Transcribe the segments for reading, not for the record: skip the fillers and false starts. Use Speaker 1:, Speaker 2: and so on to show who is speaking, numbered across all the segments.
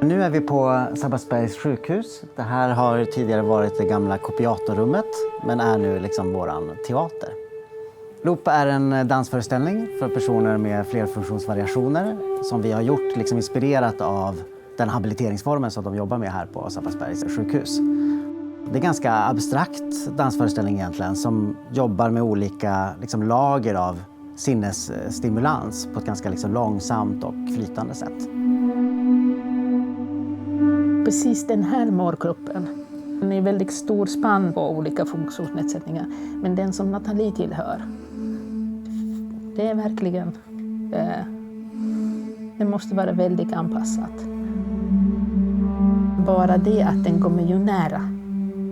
Speaker 1: Nu är vi på Sabbatsbergs sjukhus. Det här har tidigare varit det gamla kopiatorrummet, men är nu liksom våran teater. Loop är en dansföreställning för personer med flerfunktionsvariationer som vi har gjort liksom inspirerat av den habiliteringsformen som de jobbar med här på Sabbatsbergs sjukhus. Det är ganska abstrakt dansföreställning egentligen som jobbar med olika liksom, lager av sinnesstimulans på ett ganska liksom, långsamt och flytande sätt.
Speaker 2: Precis den här målgruppen, den är väldigt stor spann på olika funktionsnedsättningar, men den som Nathalie tillhör, det är verkligen, det måste vara väldigt anpassat. Bara det att den kommer ju nära.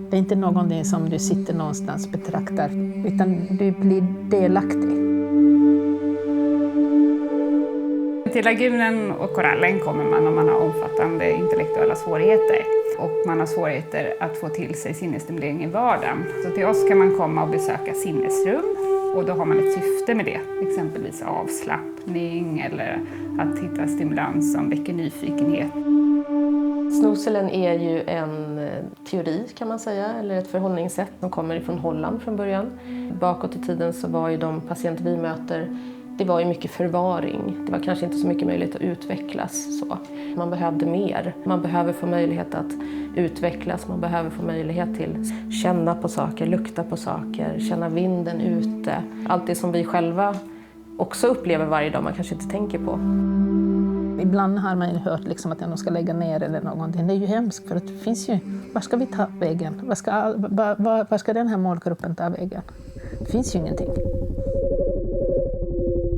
Speaker 2: Det är inte någonting som du sitter någonstans och betraktar, utan du blir delaktig.
Speaker 3: Till lagunen och korallen kommer man om man har omfattande intellektuella svårigheter. Och man har svårigheter att få till sig sinnesstimulering i vardagen. Så till oss kan man komma och besöka sinnesrum. Och då har man ett syfte med det. Exempelvis avslappning eller att hitta stimulans som väcker nyfikenhet.
Speaker 4: Snoselen är ju en teori kan man säga, eller ett förhållningssätt. De kommer ifrån Holland från början. Bakåt i tiden så var ju de patienter vi möter, det var ju mycket förvaring. Det var kanske inte så mycket möjlighet att utvecklas så. Man behövde mer. Man behöver få möjlighet att utvecklas. Man behöver få möjlighet till känna på saker, lukta på saker, känna vinden ute. Allt det som vi själva också upplever varje dag man kanske inte tänker på.
Speaker 2: Ibland har man ju hört liksom att de ska lägga ner eller någonting. Det är ju hemskt för att det finns ju, var ska vi ta vägen? Var ska den här målgruppen ta vägen? Det finns ju ingenting.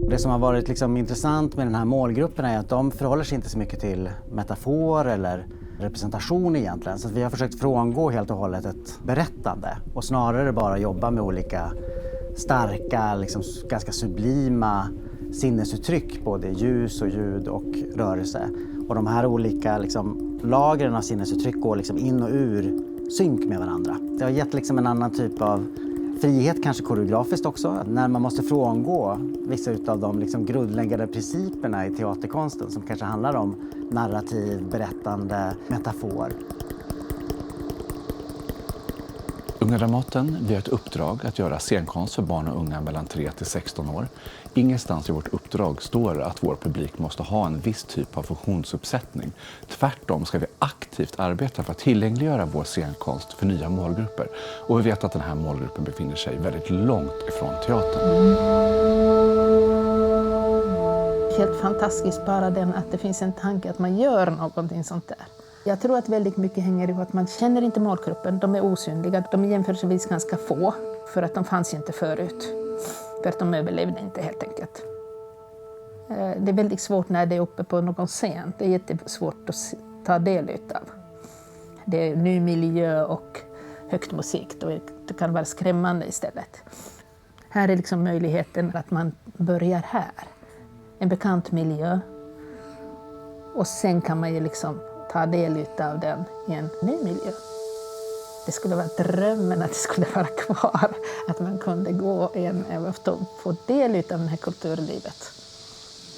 Speaker 1: Det som har varit liksom intressant med den här målgruppen är att de förhåller sig inte så mycket till metafor eller representation egentligen. Så att vi har försökt frångå helt och hållet ett berättande och snarare bara jobba med olika starka, liksom ganska sublima sinnesuttryck, både ljus och ljud och rörelse. Och de här olika liksom, lagren av sinnesuttryck går liksom in och ur synk med varandra. Det har gett liksom en annan typ av frihet, kanske koreografiskt också, när man måste frångå vissa av de liksom grundläggande principerna i teaterkonsten som kanske handlar om narrativ, berättande, metafor.
Speaker 5: Unga Dramaten, vi har ett uppdrag att göra scenkonst för barn och unga mellan 3 till 16 år. Ingenstans i vårt uppdrag står att vår publik måste ha en viss typ av funktionsuppsättning. Tvärtom ska vi aktivt arbeta för att tillgängliggöra vår scenkonst för nya målgrupper. Och vi vet att den här målgruppen befinner sig väldigt långt ifrån teatern.
Speaker 2: Helt fantastiskt bara den att det finns en tanke att man gör någonting sånt där. Jag tror att väldigt mycket hänger ihop att man känner inte målgruppen, de är osynliga, de är jämförelsevis ganska få för att de fanns inte förut. För att de överlevde inte helt enkelt. Det är väldigt svårt när det är uppe på någon scen, det är jättesvårt att ta del utav. Det är ny miljö och högt musik, det kan vara skrämmande istället. Här är liksom möjligheten att man börjar här, en bekant miljö. Och sen kan man ju liksom ta del av den i en ny miljö. Det skulle vara drömmen att det skulle vara kvar. Att man kunde gå och få del av det här kulturlivet.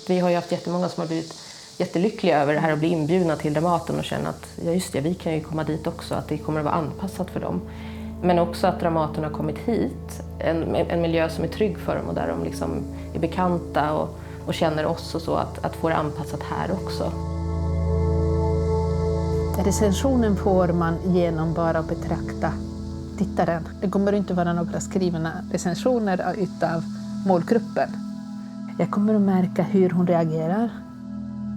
Speaker 4: Vi har ju haft jättemånga som har blivit jättelyckliga över det här och bli inbjudna till Dramaten och känna att ja just det, vi kan ju komma dit också. Att det kommer att vara anpassat för dem. Men också att Dramaten har kommit hit. En miljö som är trygg för dem och där de liksom är bekanta och känner oss och så. Att få det anpassat här också.
Speaker 2: Recensionen får man genom bara att betrakta tittaren. Det kommer inte vara några skrivna recensioner utav målgruppen. Jag kommer att märka hur hon reagerar.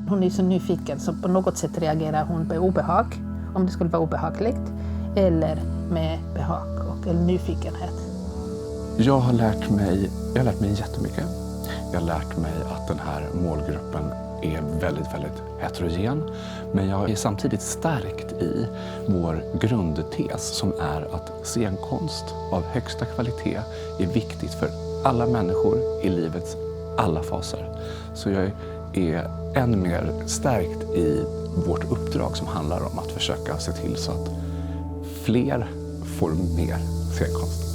Speaker 2: Hon är så nyfiken så på något sätt reagerar hon på obehag, om det skulle vara obehagligt, eller med behag eller nyfikenhet.
Speaker 5: Jag har lärt mig jättemycket. Jag har lärt mig att den här målgruppen är väldigt, väldigt heterogen. Men jag är samtidigt stärkt i vår grundtes som är att scenkonst av högsta kvalitet är viktigt för alla människor i livets alla faser. Så jag är än mer stärkt i vårt uppdrag som handlar om att försöka se till så att fler får mer scenkonst.